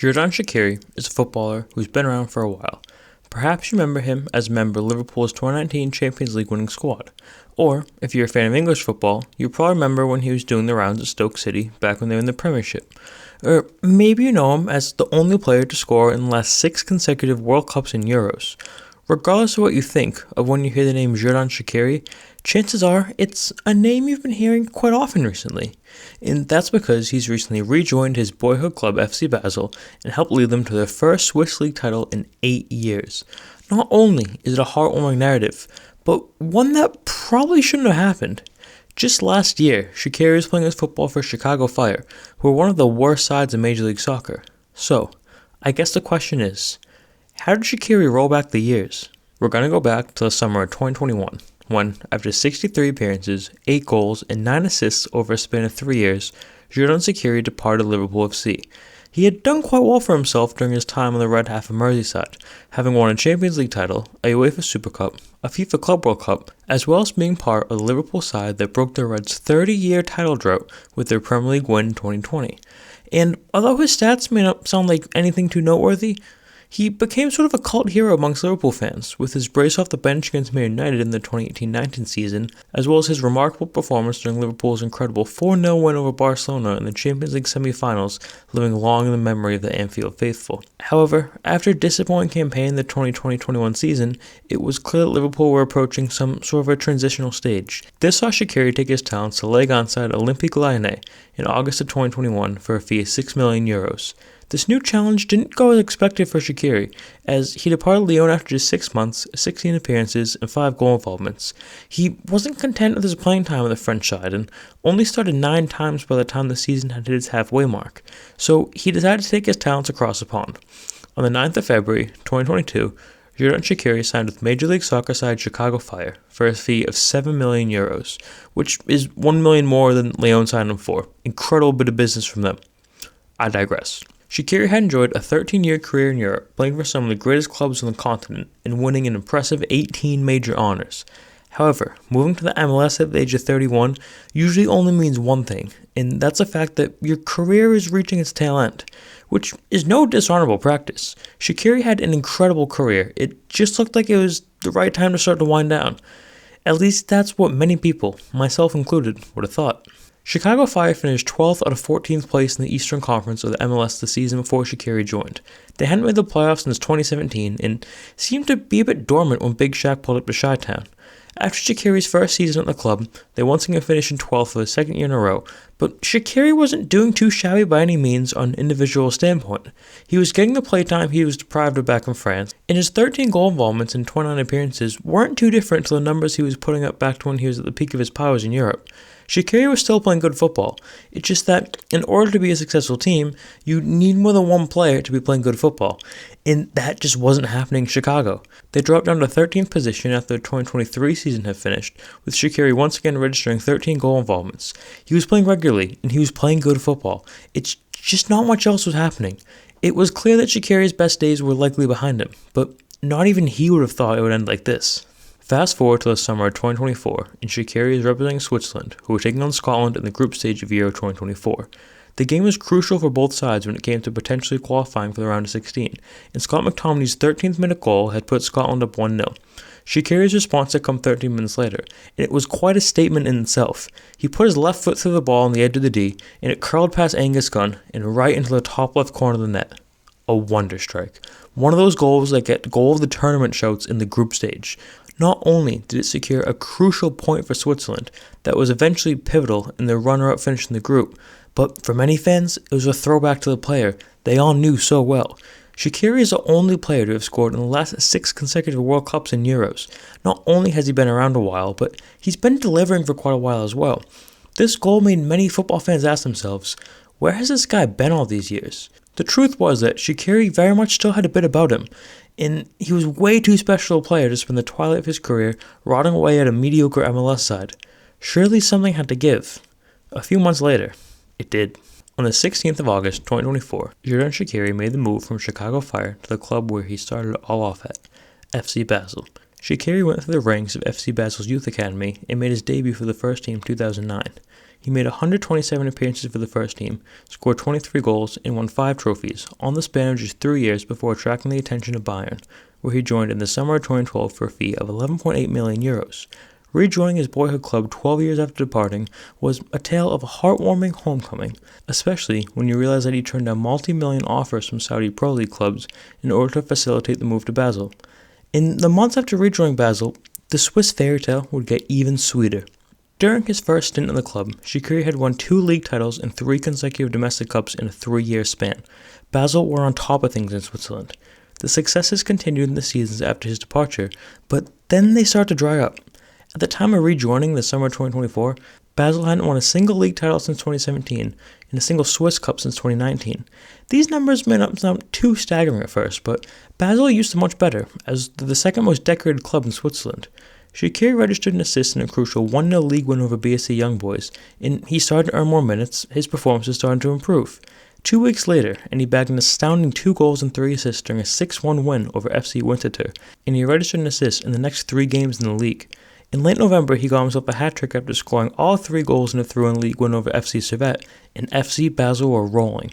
Xherdan Shaqiri is a footballer who's been around for a while. Perhaps you remember him as a member of Liverpool's 2019 Champions League winning squad. Or, if you're a fan of English football, you probably remember when he was doing the rounds at Stoke City back when they were in the Premiership. Or maybe you know him as the only player to score in the last 6 consecutive World Cups and Euros. Regardless of what you think of when you hear the name Xherdan Shaqiri, chances are it's a name you've been hearing quite often recently. And that's because he's recently rejoined his boyhood club FC Basel and helped lead them to their first Swiss League title in 8 years. Not only is it a heartwarming narrative, but one that probably shouldn't have happened. Just last year, Shaqiri was playing his football for Chicago Fire, who are one of the worst sides in Major League Soccer. So, I guess the question is, how did Shaqiri roll back the years? We're going to go back to the summer of 2021, when, after 63 appearances, 8 goals, and 9 assists over a span of 3 years, Xherdan Shaqiri departed Liverpool FC. He had done quite well for himself during his time on the red half of Merseyside, having won a Champions League title, a UEFA Super Cup, a FIFA Club World Cup, as well as being part of the Liverpool side that broke the Reds' 30-year title drought with their Premier League win in 2020. And although his stats may not sound like anything too noteworthy, he became sort of a cult hero amongst Liverpool fans, with his brace off the bench against Man United in the 2018-19 season, as well as his remarkable performance during Liverpool's incredible 4-0 win over Barcelona in the Champions League semi-finals, living long in the memory of the Anfield faithful. However, after a disappointing campaign in the 2020-21 season, it was clear that Liverpool were approaching some sort of a transitional stage. This saw Shaqiri take his talents to Ligue side Olympique Lyonnais in August of 2021 for a fee of €6 million. This new challenge didn't go as expected for Shaqiri, as he departed Lyon after just 6 months, 16 appearances, and 5 goal involvements. He wasn't content with his playing time with the French side, and only started 9 times by the time the season had hit its halfway mark, so he decided to take his talents across the pond. On the 9th of February, 2022, Xherdan Shaqiri signed with Major League Soccer side Chicago Fire for a fee of €7 million, which is $1 million more than Lyon signed him for. Incredible bit of business from them. I digress. Shaqiri had enjoyed a 13-year career in Europe, playing for some of the greatest clubs on the continent and winning an impressive 18 major honors. However, moving to the MLS at the age of 31 usually only means one thing, and that's the fact that your career is reaching its tail end, which is no dishonorable practice. Shaqiri had an incredible career. It just looked like it was the right time to start to wind down. At least that's what many people, myself included, would have thought. Chicago Fire finished 12th out of 14th place in the Eastern Conference of the MLS the season before Shaqiri joined. They hadn't made the playoffs since 2017 and seemed to be a bit dormant when Big Shaq pulled up to Chi-Town. After Shaqiri's first season at the club, they once again finished in 12th for the second year in a row, but Shaqiri wasn't doing too shabby by any means on an individual standpoint. He was getting the playtime he was deprived of back in France, and his 13 goal involvements and 29 appearances weren't too different to the numbers he was putting up back to when he was at the peak of his powers in Europe. Shaqiri was still playing good football. It's just that, in order to be a successful team, you need more than one player to be playing good football, and that just wasn't happening in Chicago. They dropped down to 13th position after the 2023 season had finished, with Shaqiri once again registering 13 goal involvements. He was playing regularly, and he was playing good football. It's just not much else was happening. It was clear that Shaqiri's best days were likely behind him, but not even he would have thought it would end like this. Fast forward to the summer of 2024, and Shaqiri is representing Switzerland, who were taking on Scotland in the group stage of Euro 2024. The game was crucial for both sides when it came to potentially qualifying for the round of 16, and Scott McTominay's 13th minute goal had put Scotland up 1-0. Shaqiri's response had come 13 minutes later, and it was quite a statement in itself. He put his left foot through the ball on the edge of the D, and it curled past Angus Gunn and right into the top left corner of the net. A wonder strike. One of those goals that get goal of the tournament shouts in the group stage. Not only did it secure a crucial point for Switzerland that was eventually pivotal in their runner-up finish in the group, but for many fans, it was a throwback to the player they all knew so well. Shaqiri is the only player to have scored in the last 6 consecutive World Cups and Euros. Not only has he been around a while, but he's been delivering for quite a while as well. This goal made many football fans ask themselves, where has this guy been all these years? The truth was that Shaqiri very much still had a bit about him, and he was way too special a player to spend the twilight of his career rotting away at a mediocre MLS side. Surely something had to give. A few months later, it did. On the 16th of August 2024, Xherdan Shaqiri made the move from Chicago Fire to the club where he started all off at, FC Basel. Shaqiri went through the ranks of FC Basel's youth academy and made his debut for the first team in 2009. He made 127 appearances for the first team, scored 23 goals, and won 5 trophies, on the span of just 3 years before attracting the attention of Bayern, where he joined in the summer of 2012 for a fee of €11.8 million. Rejoining his boyhood club 12 years after departing was a tale of a heartwarming homecoming, especially when you realize that he turned down multi-million offers from Saudi Pro League clubs in order to facilitate the move to Basel. In the months after rejoining Basel, the Swiss fairytale would get even sweeter. During his first stint in the club, Shaqiri had won 2 league titles and 3 consecutive domestic cups in a 3-year span. Basel were on top of things in Switzerland. The successes continued in the seasons after his departure, but then they started to dry up. At the time of rejoining the summer of 2024, Basel hadn't won a single league title since 2017 and a single Swiss Cup since 2019. These numbers may not sound too staggering at first, but Basel used to much better, as the second most decorated club in Switzerland. Shaqiri registered an assist in a crucial 1-0 league win over BSC Young Boys, and he started to earn more minutes. His performances started to improve. 2 weeks later, and he bagged an astounding 2 goals and 3 assists during a 6-1 win over FC Winterthur, and he registered an assist in the next 3 games in the league. In late November, he got himself a hat-trick after scoring all 3 goals in a throw-in league win over FC Servette, and FC Basel were rolling.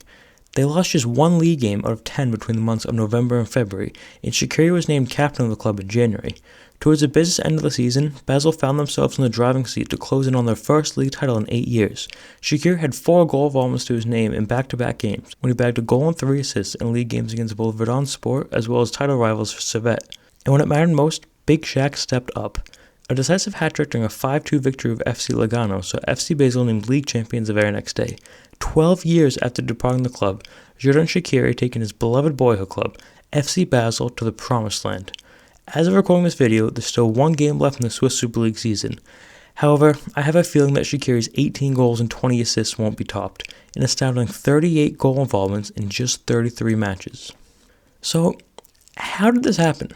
They lost just 1 league game out of 10 between the months of November and February, and Shaqiri was named captain of the club in January. Towards the business end of the season, Basel found themselves in the driving seat to close in on their first league title in 8 years. Shaqiri had 4 goal involvements to his name in back-to-back games, when he bagged a goal and 3 assists in league games against both Xherdan Shaqiri as well as title rivals Servette. And when it mattered most, Big Shaq stepped up. A decisive hat-trick during a 5-2 victory of FC Lugano saw FC Basel named league champions the very next day. 12 years after departing the club, Xherdan Shaqiri taking his beloved boyhood club, FC Basel, to the promised land. As of recording this video, there's still 1 game left in the Swiss Super League season. However, I have a feeling that Shaqiri's 18 goals and 20 assists won't be topped, an astounding 38 goal involvements in just 33 matches. So, how did this happen?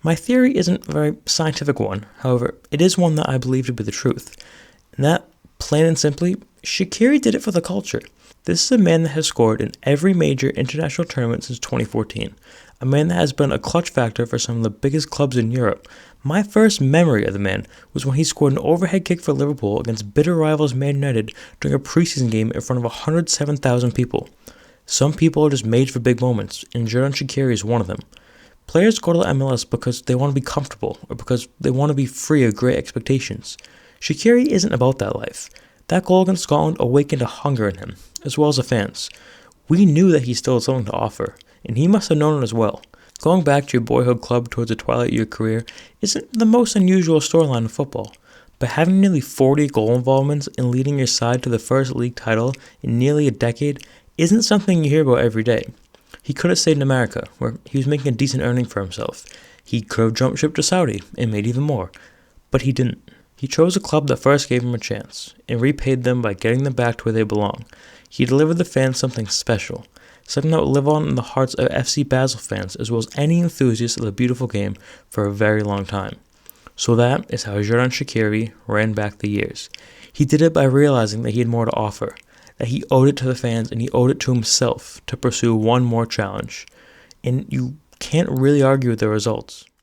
My theory isn't a very scientific one, however, it is one that I believe to be the truth. And that, plain and simply, Shaqiri did it for the culture. This is a man that has scored in every major international tournament since 2014. A man that has been a clutch factor for some of the biggest clubs in Europe. My first memory of the man was when he scored an overhead kick for Liverpool against bitter rivals Man United during a preseason game in front of 107,000 people. Some people are just made for big moments, and Xherdan Shaqiri is one of them. Players go to the MLS because they want to be comfortable or because they want to be free of great expectations. Shaqiri isn't about that life. That goal against Scotland awakened a hunger in him, as well as the fans. We knew that he still had something to offer, and he must have known it as well. Going back to your boyhood club towards a twilight year career isn't the most unusual storyline in football, but having nearly 40 goal involvements and leading your side to the first league title in nearly a decade isn't something you hear about every day. He could have stayed in America, where he was making a decent earning for himself. He could have jumped ship to Saudi and made even more, but he didn't. He chose a club that first gave him a chance, and repaid them by getting them back to where they belong. He delivered the fans something special, something that will live on in the hearts of FC Basel fans as well as any enthusiasts of the beautiful game for a very long time. So that is how Xherdan Shaqiri ran back the years. He did it by realizing that he had more to offer, that he owed it to the fans and he owed it to himself to pursue one more challenge. And you can't really argue with the results.